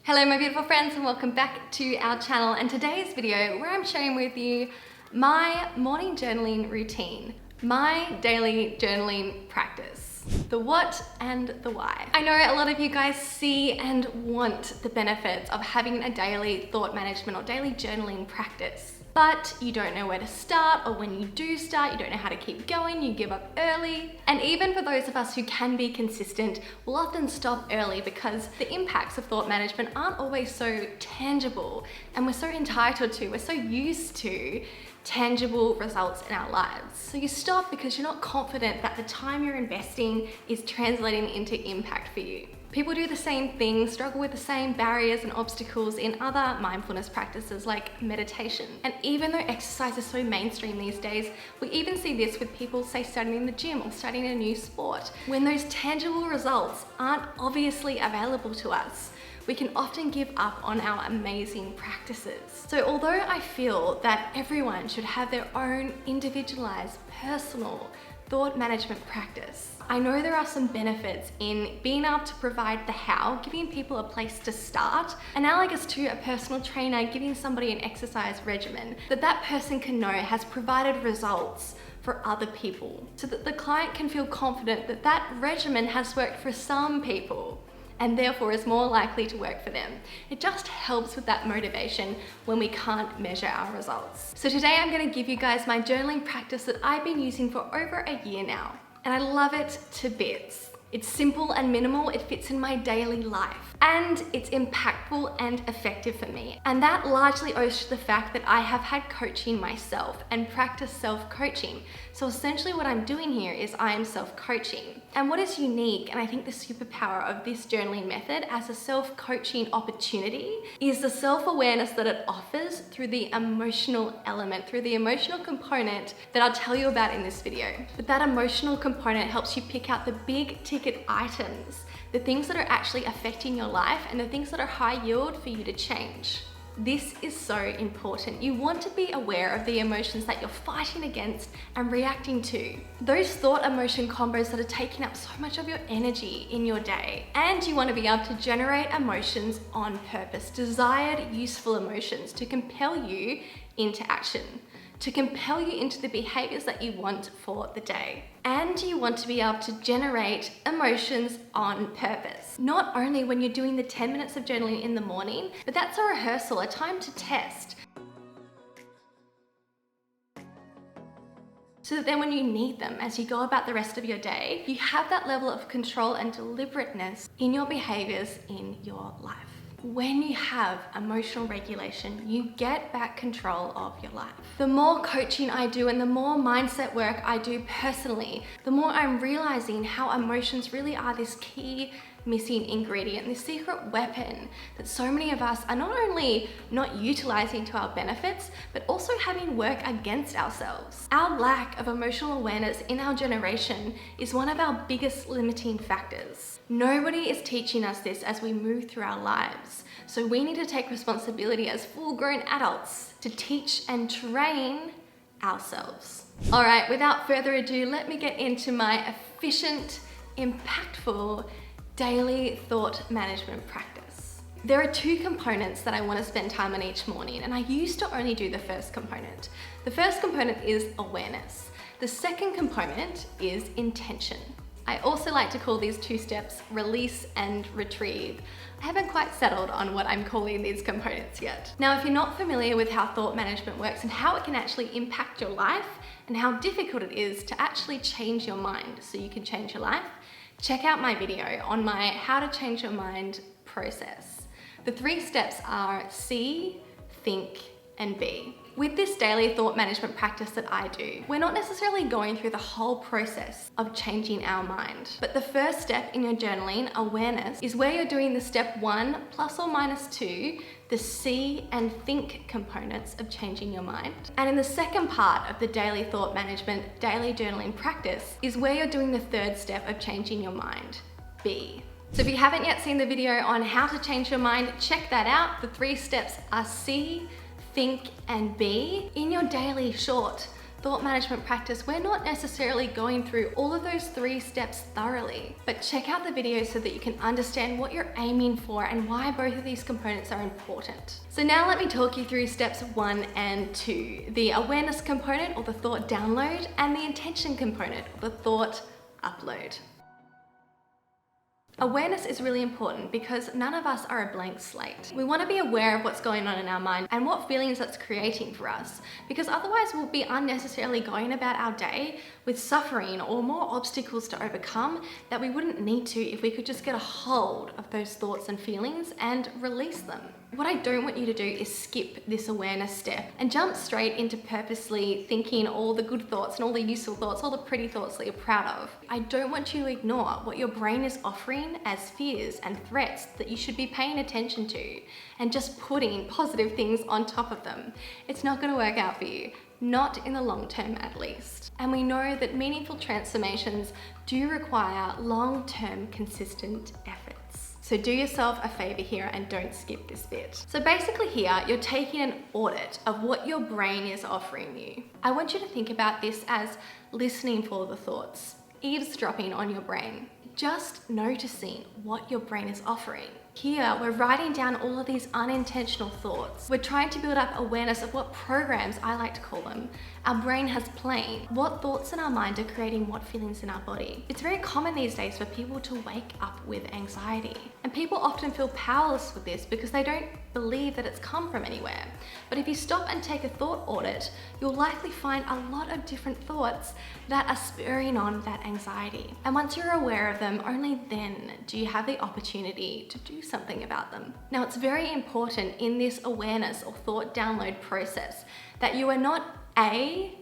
Hello my beautiful friends and welcome back to our channel, and today's video where I'm sharing with you my morning journaling routine, my daily journaling practice, the what and the why. I know a lot of you guys see and want the benefits of having a daily thought management or daily journaling practice, but you don't know where to start, or when you do start, you don't know how to keep going, you give up early. And even for those of us who can be consistent, we'll often stop early because the impacts of thought management aren't always so tangible, and we're so we're so used to tangible results in our lives. So you stop because you're not confident that the time you're investing is translating into impact for you. People do the same thing, struggle with the same barriers and obstacles in other mindfulness practices like meditation. And even though exercise is so mainstream these days, we even see this with people, say, starting in the gym or starting a new sport. When those tangible results aren't obviously available to us, we can often give up on our amazing practices. So although I feel that everyone should have their own individualized, personal thought management practice, I know there are some benefits in being able to provide the how, giving people a place to start, analogous to a personal trainer giving somebody an exercise regimen that person can know has provided results for other people, so that the client can feel confident that that regimen has worked for some people and therefore is more likely to work for them. It just helps with that motivation when we can't measure our results. So today I'm gonna give you guys my journaling practice that I've been using for over a year now, and I love it to bits. It's simple and minimal, it fits in my daily life, and it's impactful and effective for me. And that largely owes to the fact that I have had coaching myself and practiced self-coaching. So essentially what I'm doing here is I am self-coaching. And what is unique, and I think the superpower of this journaling method as a self-coaching opportunity, is the self-awareness that it offers through the emotional element, through the emotional component that I'll tell you about in this video. But that emotional component helps you pick out the big ticket items, the things that are actually affecting your life and the things that are high yield for you to change. This is so important. You want to be aware of the emotions that you're fighting against and reacting to. Those thought emotion combos that are taking up so much of your energy in your day. And you want to be able to generate emotions on purpose, desired, useful emotions to compel you into action, to compel you into the behaviors that you want for the day. And you want to be able to generate emotions on purpose. Not only when you're doing the 10 minutes of journaling in the morning, but that's a rehearsal, a time to test. So that then when you need them, as you go about the rest of your day, you have that level of control and deliberateness in your behaviors in your life. When you have emotional regulation, you get back control of your life. The more coaching I do and the more mindset work I do personally, the more I'm realizing how emotions really are this key missing ingredient, this secret weapon that so many of us are not only not utilizing to our benefits, but also having work against ourselves. Our lack of emotional awareness in our generation is one of our biggest limiting factors. Nobody is teaching us this as we move through our lives. So we need to take responsibility as full-grown adults to teach and train ourselves. All right, without further ado, let me get into my efficient, impactful daily thought management practice. There are two components that I want to spend time on each morning, and I used to only do the first component. The first component is awareness. The second component is intention. I also like to call these two steps release and retrieve. I haven't quite settled on what I'm calling these components yet. Now, if you're not familiar with how thought management works and how it can actually impact your life and how difficult it is to actually change your mind so you can change your life, check out my video on my How to Change Your Mind process. The 3 steps are see, think, and be. With this daily thought management practice that I do, we're not necessarily going through the whole process of changing our mind. But the first step in your journaling, awareness, is where you're doing the step 1 plus or minus 2, the see and think components of changing your mind. And in the second part of the daily thought management, daily journaling practice, is where you're doing the third step of changing your mind, be. So if you haven't yet seen the video on how to change your mind, check that out. The 3 steps are see, think, and be in your daily short thought management practice, we're not necessarily going through all of those 3 steps thoroughly. But check out the video so that you can understand what you're aiming for and why both of these components are important. So now let me talk you through steps 1 and 2, the awareness component or the thought download, and the intention component or the thought upload. Awareness is really important because none of us are a blank slate. We want to be aware of what's going on in our mind and what feelings that's creating for us, because otherwise we'll be unnecessarily going about our day with suffering or more obstacles to overcome that we wouldn't need to if we could just get a hold of those thoughts and feelings and release them. What I don't want you to do is skip this awareness step and jump straight into purposely thinking all the good thoughts and all the useful thoughts, all the pretty thoughts that you're proud of. I don't want you to ignore what your brain is offering as fears and threats that you should be paying attention to and just putting positive things on top of them. It's not going to work out for you. Not in the long term at least. And we know that meaningful transformations do require long-term consistent efforts. So do yourself a favor here and don't skip this bit. So basically here, you're taking an audit of what your brain is offering you. I want you to think about this as listening for the thoughts, eavesdropping on your brain, just noticing what your brain is offering. Here, we're writing down all of these unintentional thoughts. We're trying to build up awareness of what programs, I like to call them, our brain has playing. What thoughts in our mind are creating what feelings in our body. It's very common these days for people to wake up with anxiety. And people often feel powerless with this because they don't believe that it's come from anywhere. But if you stop and take a thought audit, you'll likely find a lot of different thoughts that are spurring on that anxiety. And once you're aware of them, only then do you have the opportunity to do something about them. Now, it's very important in this awareness or thought download process that you are not A,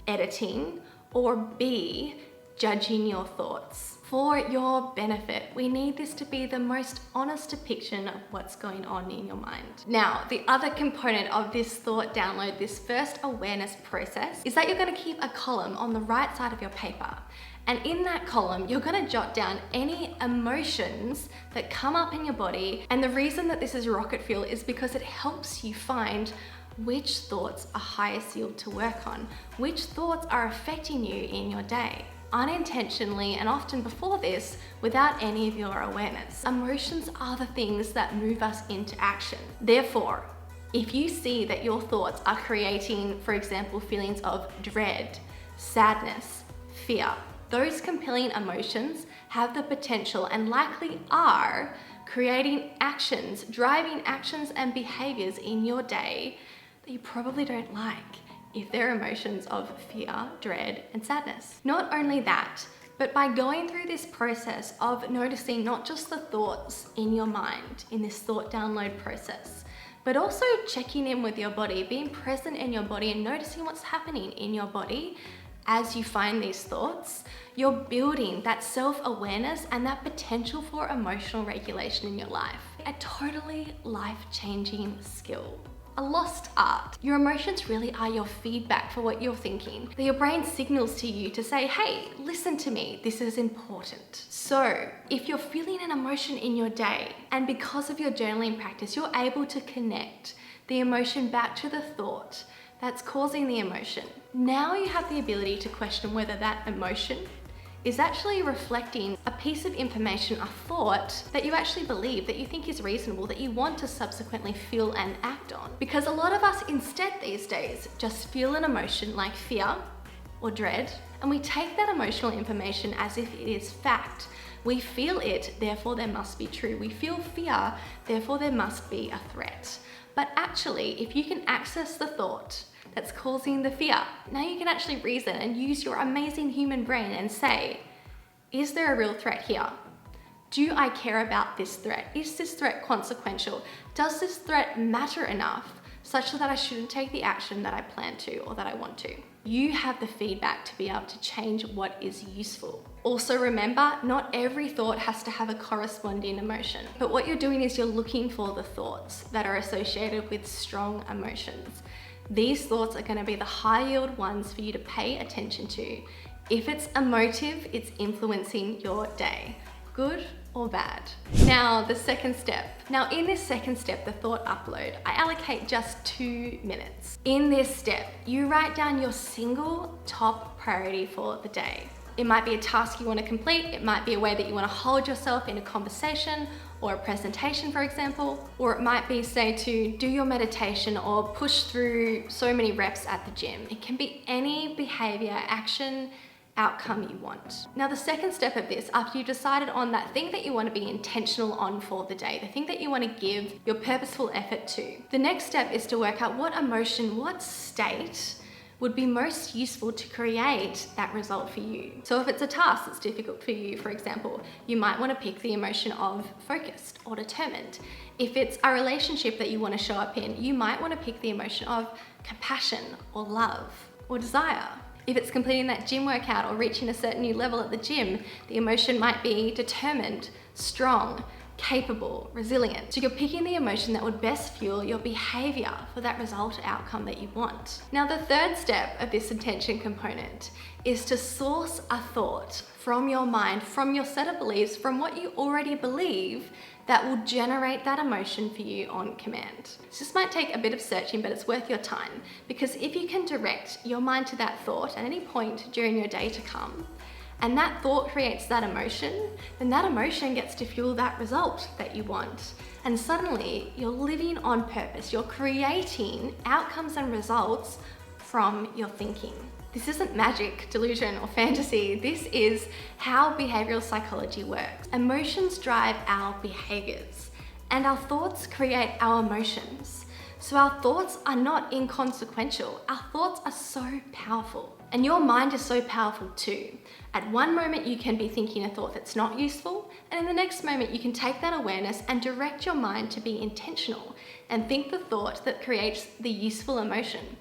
editing, or B, judging your thoughts. For your benefit, we need this to be the most honest depiction of what's going on in your mind. Now, the other component of this thought download, this first awareness process, is that you're going to keep a column on the right side of your paper. And in that column, you're going to jot down any emotions that come up in your body. And the reason that this is rocket fuel is because it helps you find which thoughts are highest yield to work on, which thoughts are affecting you in your day, unintentionally and often before this, without any of your awareness. Emotions are the things that move us into action. Therefore, if you see that your thoughts are creating, for example, feelings of dread, sadness, fear, those compelling emotions have the potential and likely are creating actions, driving actions and behaviors in your day that you probably don't like if they're emotions of fear, dread, and sadness. Not only that, but by going through this process of noticing not just the thoughts in your mind in this thought download process, but also checking in with your body, being present in your body and noticing what's happening in your body as you find these thoughts, you're building that self-awareness and that potential for emotional regulation in your life. A totally life-changing skill. A lost art. Your emotions really are your feedback for what you're thinking. That your brain signals to you to say, hey, listen to me, this is important. So if you're feeling an emotion in your day, and because of your journaling practice, you're able to connect the emotion back to the thought that's causing the emotion. Now you have the ability to question whether that emotion is actually reflecting a piece of information, a thought that you actually believe, that you think is reasonable, that you want to subsequently feel and act on. Because a lot of us instead these days just feel an emotion like fear or dread, and we take that emotional information as if it is fact. We feel it, therefore there must be true. We feel fear, therefore there must be a threat. But actually, if you can access the thought that's causing the fear, now you can actually reason and use your amazing human brain and say, is there a real threat here? Do I care about this threat? Is this threat consequential? Does this threat matter enough such that I shouldn't take the action that I plan to or that I want to? You have the feedback to be able to change what is useful. Also remember, not every thought has to have a corresponding emotion, but what you're doing is you're looking for the thoughts that are associated with strong emotions. These thoughts are going to be the high yield ones for you to pay attention to. If it's emotive, it's influencing your day. Good or bad. Now, the second step. Now, in this second step, the thought upload, I allocate just 2 minutes. In this step, you write down your single top priority for the day. It might be a task you want to complete, it might be a way that you want to hold yourself in a conversation or a presentation, for example, or it might be, say, to do your meditation or push through so many reps at the gym. It can be any behavior, action, outcome you want. Now, the second step of this, after you've decided on that thing that you want to be intentional on for the day, the thing that you want to give your purposeful effort to, the next step is to work out what emotion, what state would be most useful to create that result for you. So if it's a task that's difficult for you, for example, you might want to pick the emotion of focused or determined. If it's a relationship that you want to show up in, you might want to pick the emotion of compassion or love or desire. If it's completing that gym workout or reaching a certain new level at the gym, the emotion might be determined, strong, capable, resilient. So you're picking the emotion that would best fuel your behavior for that result outcome that you want. Now, the third step of this intention component is to source a thought from your mind, from your set of beliefs, from what you already believe that will generate that emotion for you on command. This might take a bit of searching, but it's worth your time, because if you can direct your mind to that thought at any point during your day to come, and that thought creates that emotion, then that emotion gets to fuel that result that you want. And suddenly you're living on purpose. You're creating outcomes and results from your thinking. This isn't magic, delusion, or fantasy. This is how behavioral psychology works. Emotions drive our behaviors, and our thoughts create our emotions. So our thoughts are not inconsequential. Our thoughts are so powerful. And your mind is so powerful too. At one moment you can be thinking a thought that's not useful, and in the next moment you can take that awareness and direct your mind to be intentional and think the thought that creates the useful emotion.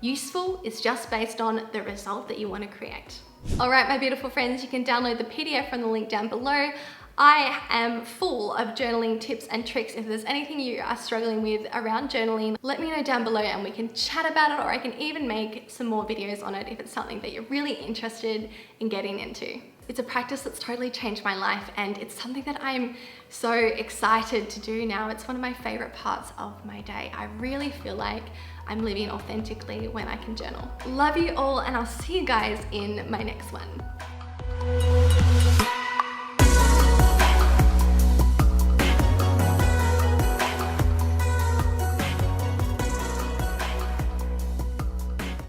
Useful is just based on the result that you want to create. All right, my beautiful friends, you can download the PDF from the link down below. I am full of journaling tips and tricks. If there's anything you are struggling with around journaling, let me know down below and we can chat about it, or I can even make some more videos on it if it's something that you're really interested in getting into. It's a practice that's totally changed my life, and it's something that I'm so excited to do now. It's one of my favorite parts of my day. I really feel like I'm living authentically when I can journal. Love you all, and I'll see you guys in my next one.